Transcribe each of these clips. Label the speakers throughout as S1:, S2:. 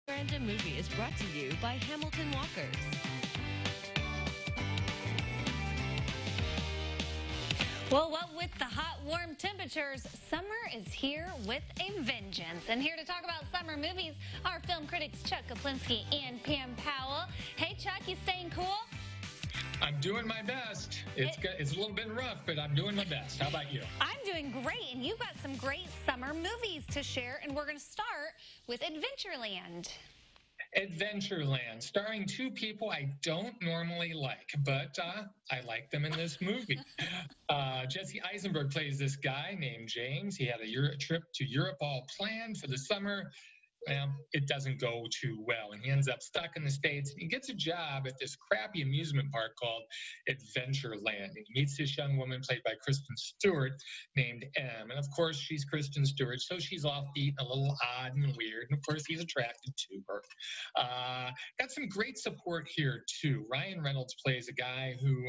S1: Random Movie is brought to you by Hamilton Walkers.
S2: Well, what with the hot, warm temperatures, summer is here with a vengeance. And here to talk about summer movies are film critics Chuck Koplinski and Pam Powell. Hey, Chuck, you staying cool?
S3: I'm doing my best. It's a little bit rough, but I'm doing my best. How about you?
S2: I'm doing great, and you've got some great summer movies to share, and we're going to start with Adventureland.
S3: Adventureland, starring two people I don't normally like, but I like them in this movie. Jesse Eisenberg plays this guy named James. He had a trip to Europe all planned for the summer. Well, it doesn't go too well, and he ends up stuck in the States. He gets a job at this crappy amusement park called Adventureland, and he meets this young woman played by Kristen Stewart named Em. And of course, she's Kristen Stewart, so she's offbeat, a little odd and weird. And of course, he's attracted to her. Got some great support here too. Ryan Reynolds plays a guy who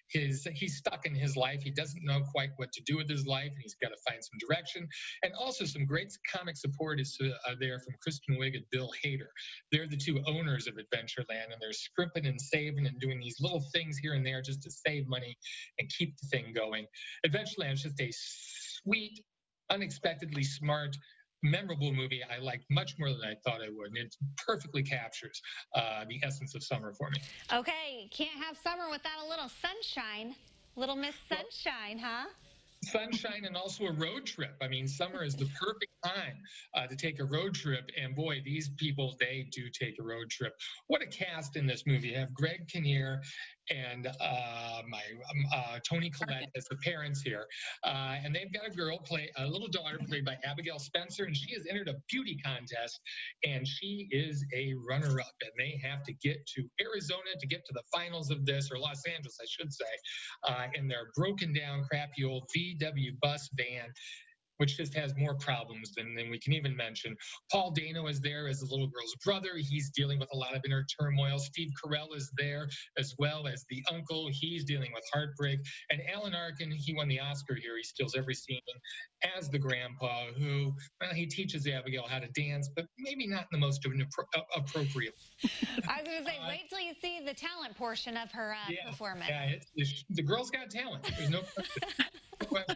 S3: he's stuck in his life. He doesn't know quite what to do with his life, and he's got to find some direction. And also, some great comic support is there from Kristen Wiig and Bill Hader. They're the two owners of Adventureland, and they're scrimping and saving and doing these little things here and there just to save money and keep the thing going. Adventureland is just a sweet, unexpectedly smart, memorable movie I liked much more than I thought I would, and it perfectly captures the essence of summer for me.
S2: Okay, can't have summer without a little sunshine. Little Miss Sunshine, huh?
S3: Sunshine and also a road trip. I mean, summer is the perfect time to take a road trip. And boy, these people, they do take a road trip. What a cast in this movie. You have Greg Kinnear and Toni Collette as the parents here. And they've got a little daughter played by Abigail Spencer, and she has entered a beauty contest, and she is a runner-up. And they have to get to Arizona to get to the finals of this, or Los Angeles, I should say, in their broken down, crappy old VW bus van, which just has more problems than we can even mention. Paul Dano is there as the little girl's brother. He's dealing with a lot of inner turmoil. Steve Carell is there as well as the uncle. He's dealing with heartbreak. And Alan Arkin, he won the Oscar here. He steals every scene as the grandpa who, well, he teaches Abigail how to dance, but maybe not in the most appropriate.
S2: I was going to say, wait till you see the talent portion of her performance.
S3: Yeah, the girl's got talent. There's no question.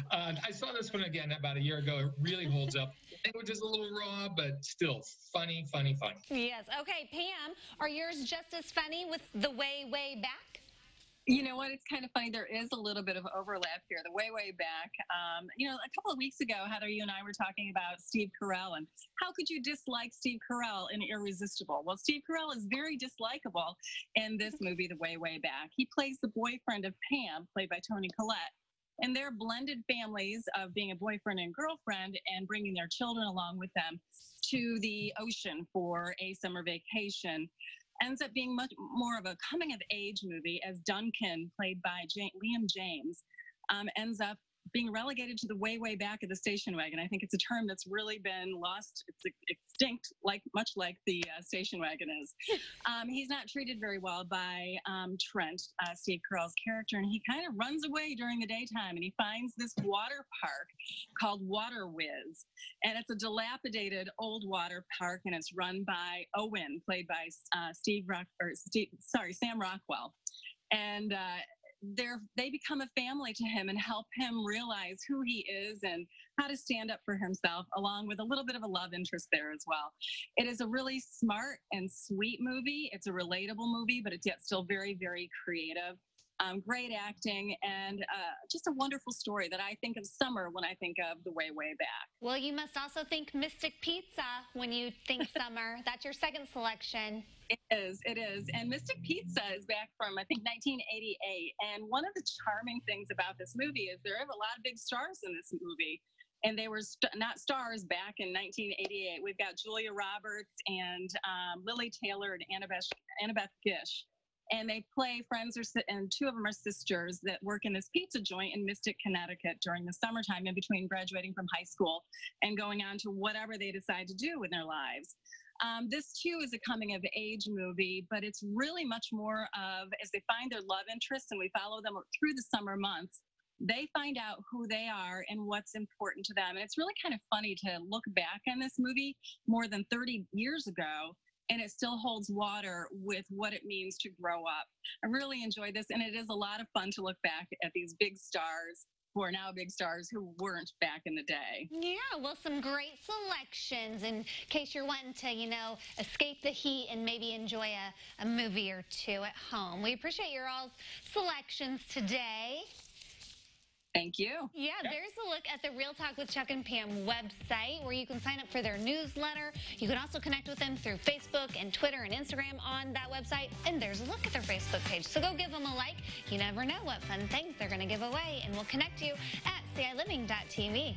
S3: I saw this one again about a year ago. It really holds up. Language is a little raw, but still funny, funny, funny.
S2: Yes. Okay, Pam, are yours just as funny with The Way, Way Back?
S4: You know what? It's kind of funny. There is a little bit of overlap here. The Way, Way Back. A couple of weeks ago, Heather, you and I were talking about Steve Carell and how could you dislike Steve Carell in Irresistible? Well, Steve Carell is very dislikable in this movie, The Way, Way Back. He plays the boyfriend of Pam, played by Toni Collette. And their blended families of being a boyfriend and girlfriend and bringing their children along with them to the ocean for a summer vacation ends up being much more of a coming-of-age movie, as Duncan, played by Liam James, ends up being relegated to the way, way back of the station wagon. I think it's a term that's really been lost. It's extinct, much like the station wagon is. He's not treated very well by Trent, Steve Carell's character, and he kind of runs away during the daytime, and he finds this water park called Water Whiz. And it's a dilapidated old water park, and it's run by Owen, played by Sam Rockwell. And they become a family to him and help him realize who he is and how to stand up for himself, along with a little bit of a love interest there as well. It is a really smart and sweet movie. It's a relatable movie, but it's yet still very, very creative. Great acting, and just a wonderful story that I think of summer when I think of The Way, Way Back.
S2: Well, you must also think Mystic Pizza when you think summer. That's your second selection.
S4: It is. And Mystic Pizza is back from, I think, 1988. And one of the charming things about this movie is there are a lot of big stars in this movie. And they were not stars back in 1988. We've got Julia Roberts and Lily Taylor and Annabeth Gish. And they play friends, and two of them are sisters that work in this pizza joint in Mystic, Connecticut during the summertime in between graduating from high school and going on to whatever they decide to do with their lives. This, too, is a coming-of-age movie, but it's really much more of, as they find their love interests and we follow them through the summer months, they find out who they are and what's important to them. And it's really kind of funny to look back on this movie more than 30 years ago, and it still holds water with what it means to grow up. I really enjoyed this, and it is a lot of fun to look back at these big stars who are now big stars who weren't back in the day.
S2: Yeah, well, some great selections in case you're wanting to, escape the heat and maybe enjoy a movie or two at home. We appreciate your all's selections today.
S4: Thank you.
S2: Yeah, there's a look at the Real Talk with Chuck and Pam website where you can sign up for their newsletter. You can also connect with them through Facebook and Twitter and Instagram on that website. And there's a look at their Facebook page. So go give them a like. You never know what fun things they're going to give away. And we'll connect you at CILiving.tv.